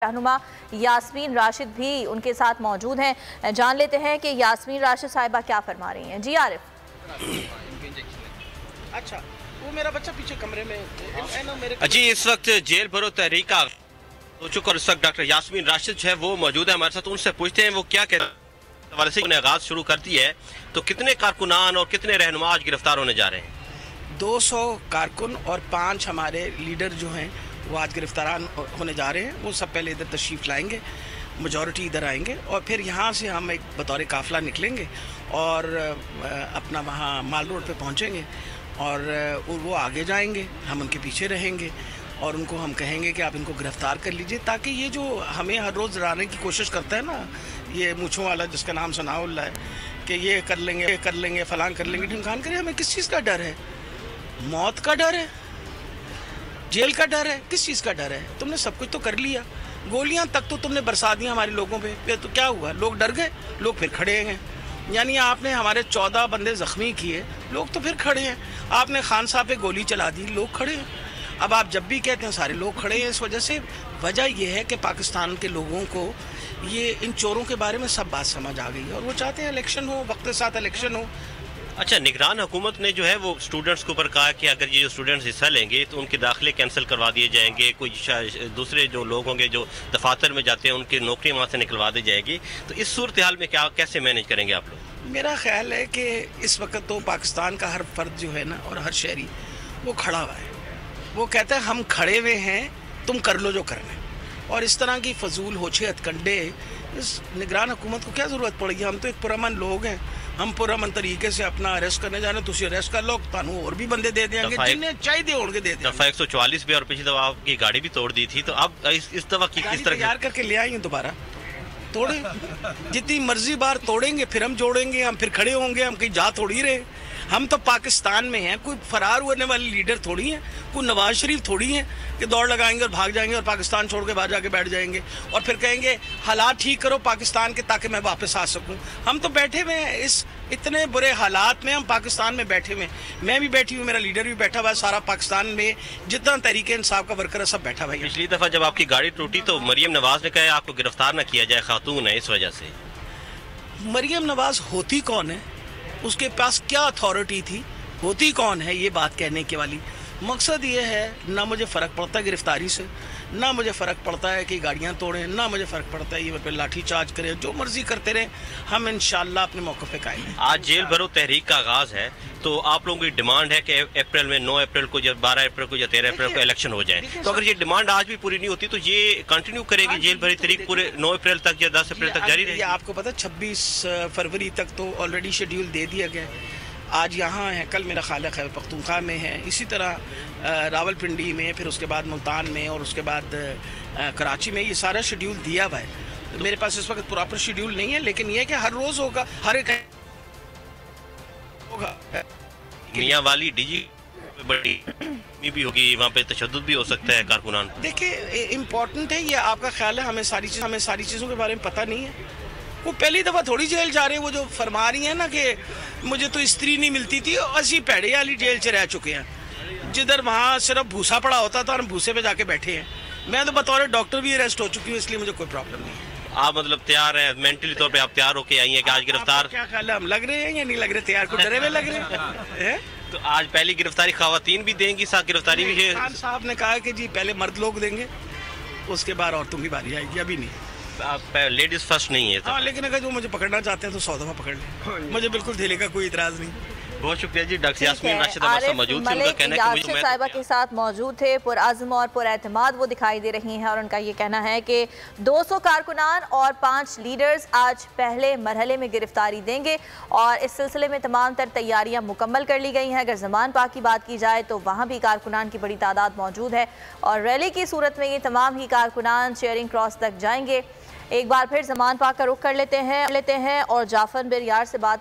रहनुमा यास्मीन राशिद भी उनके साथ मौजूद हैं। जान लेते हैं कि यास्मीन राशिद साहिबा क्या फरमा रही हैं। जी आरिफ। अच्छा, वो मेरा बच्चा पीछे कमरे में जी, इस वक्त जेल भरो तहरीक हो चुका और इस वक्त डॉक्टर यास्मीन राशिद है वो मौजूद है हमारे साथ। उनसे पूछते हैं वो क्या कहते हैं हवाले से आगाज शुरू कर दी है तो कितने कारकुनान और कितने रहनुमा आज गिरफ्तार होने जा रहे हैं? 200 कारकुन और 5 हमारे लीडर जो हैं वो आज गिरफ्तार होने जा रहे हैं। वो सब पहले इधर तशरीफ़ लाएंगे, मेजॉरिटी इधर आएंगे और फिर यहाँ से हम एक बतौर काफ़िला निकलेंगे और अपना वहाँ माल रोड पे पहुँचेंगे और वो आगे जाएंगे, हम उनके पीछे रहेंगे और उनको हम कहेंगे कि आप इनको गिरफ़्तार कर लीजिए, ताकि ये जो हमें हर रोज़ डराने की कोशिश करता है ना, ये मूँछों वाला जिसका नाम सनाउल्लाह है, कि ये कर लेंगे फ़लाँ कर लेंगे, ढिमकान करें। हमें किस चीज़ का डर है? मौत का डर है? जेल का डर है? किस चीज़ का डर है? तुमने सब कुछ तो कर लिया, गोलियां तक तो तुमने बरसा दी हमारे लोगों पे, तो क्या हुआ? लोग डर गए, लोग फिर खड़े हैं। यानी आपने हमारे 14 बंदे ज़ख्मी किए, लोग तो फिर खड़े हैं। आपने खान साहब पे गोली चला दी, लोग खड़े हैं। अब आप जब भी कहते हैं सारे लोग खड़े हैं, इस वजह से वजह यह है कि पाकिस्तान के लोगों को ये इन चोरों के बारे में सब बात समझ आ गई है और वो चाहते हैं इलेक्शन हो, वक्त के साथ इलेक्शन हो। अच्छा, निगरान हुकूमत ने जो है वो स्टूडेंट्स के ऊपर कहा कि अगर ये स्टूडेंट्स हिस्सा लेंगे तो उनके दाखिले कैंसिल करवा दिए जाएंगे, कोई दूसरे जो लोग होंगे जो दफातर में जाते हैं उनकी नौकरी वहाँ से निकलवा दी जाएगी। तो इस सूरत हाल में क्या कैसे मैनेज करेंगे आप लोग? मेरा ख्याल है कि इस वक्त तो पाकिस्तान का हर फर्द जो है ना और हर शहरी वो खड़ा हुआ है, वो कहता है हम खड़े हुए हैं, तुम कर लो जो करना है। और इस तरह की फजूल होछे हथकंडे इस निगरान हुकूमत को क्या ज़रूरत पड़ेगी? हम तो एक पुरअमन लोग हैं, हम पुरअमन तरीके से अपना अरेस्ट करने जाने, तुम अरेस्ट कर लो, तानू और भी बंदे दे देंगे जिन्हें चाहिए होंगे दे देंगे। दफा 144 भी और पिछली दफा आपकी गाड़ी भी तोड़ दी थी, तो अब इस दफा की किस तरह तैयार करके ले आई दोबारा तोड़े, जितनी मर्जी बार तोड़ेंगे, फिर हम जोड़ेंगे, हम फिर खड़े होंगे, हम कहीं जा थोड़ी रहे। हम तो पाकिस्तान में हैं, कोई फरार होने वाले लीडर थोड़ी हैं, कोई नवाज शरीफ थोड़ी हैं कि दौड़ लगाएंगे और भाग जाएंगे और पाकिस्तान छोड़ के बाहर जाके बैठ जाएंगे और फिर कहेंगे हालात ठीक करो पाकिस्तान के ताकि मैं वापस आ सकूं। हम तो बैठे हुए हैं इस इतने बुरे हालात में, हम पाकिस्तान में बैठे हुए हैं। मैं भी बैठी हूँ, मेरा लीडर भी बैठा हुआ है, सारा पाकिस्तान में जितना तहरीक इंसाफ का वर्कर है सब बैठा हुआ है। पिछली दफा जब आपकी गाड़ी टूटी तो मरियम नवाज ने कहा आपको गिरफ्तार न किया जाए, खातून है, इस वजह से। मरियम नवाज होती कौन है? उसके पास क्या अथॉरिटी थी? होती कौन है ये बात कहने के वाली? मकसद ये है, ना मुझे फ़र्क पड़ता गिरफ्तारी से, ना मुझे फ़र्क पड़ता है कि गाड़ियाँ तोड़ें, ना मुझे फ़र्क पड़ता है ये मेरे पे लाठी चार्ज करें, जो मर्जी करते रहें, हम इंशाल्लाह अपने मौके पे कायम हैं। आज जेल भरो तहरीक का आगाज़ है, तो आप लोगों की डिमांड है कि अप्रैल में 9 अप्रैल को या 12 अप्रैल को या 13 अप्रैल को इलेक्शन हो जाए। तो अगर ये डिमांड आज भी पूरी नहीं होती तो ये कंटिन्यू करेगी जेल भरी तहरीक पूरे 9 अप्रैल तक या 10 अप्रैल तक जारी रहेगी? आपको पता 26 फरवरी तक तो ऑलरेडी शेड्यूल दे दिया गया। आज यहाँ है, कल मेरा ख्याल है खैबर पख्तूनख्वा में है, इसी तरह रावलपिंडी में, फिर उसके बाद मुल्तान में और उसके बाद कराची में, ये सारा शेड्यूल दिया हुआ है। तो मेरे पास इस वक्त प्रॉपर शेड्यूल नहीं है, लेकिन ये है कि हर रोज़ होगा, हर एक होगा। मियाँ वाली डीजी बड़ी भी होगी, वहाँ पे तशद्दुद भी हो सकता है कारकुनान। देखिए इम्पोर्टेंट है ये, आपका ख्याल है हमें सारी चीज़ों के बारे में पता नहीं है। वो पहली दफ़ा थोड़ी जेल जा रहे हैं, वो जो फरमा रही है ना कि मुझे तो स्त्री नहीं मिलती थी, असी पैड़े वाली जेल से रह चुके हैं, जिधर वहाँ सिर्फ भूसा पड़ा होता था और हम भूसे पे जाके बैठे हैं। मैं तो बतौर डॉक्टर भी अरेस्ट हो चुकी हूँ, इसलिए मुझे कोई प्रॉब्लम नहीं है। आप मतलब तैयार हैं, मेंटली तौर पे आप तैयार होके आई हैं कि आज गिरफ्तार? क्या ख्याल है, हम लग रहे हैं या नहीं लग रहे तैयार? को डरे हुए लग रहे हैं? तो आज पहली गिरफ्तारी खवातीन भी देंगी, साथ गिरफ्तारी भी है? खान साहब ने कहा कि जी पहले मर्द लोग देंगे, उसके बाद औरतों की बारी आएगी, अभी नहीं। आप लेडीज फर्स्ट नहीं है? हाँ, लेकिन अगर जो मुझे पकड़ना चाहते हैं तो 100 दफ़ा पकड़ लें, मुझे बिल्कुल धेले का कोई इतराज़ नहीं। बहुत शुक्रिया जी। डॉक्टर यास्मीन राशिद हमारे साथ मौजूद थे, उनका कहना है कि साहिबा के साथ मौजूद थे, पुरअज़्म और पुरएतमाद वो दिखाई दे रही हैं और उनका ये कहना है कि 200 कारकुनान और 5 लीडर्स आज पहले मरहले में गिरफ्तारी देंगे और इस सिलसिले में तमाम तर तैयारियां मुकम्मल कर ली गई हैं। अगर ज़मान पाक की बात की जाए तो वहाँ भी कारकुनान की बड़ी तादाद मौजूद है और रैली की सूरत में ये तमाम ही कारकुनान चेयरिंग क्रॉस तक जाएंगे। एक बार फिर ज़मान पाक का रुख कर लेते हैं और जाफर बिन यार से बात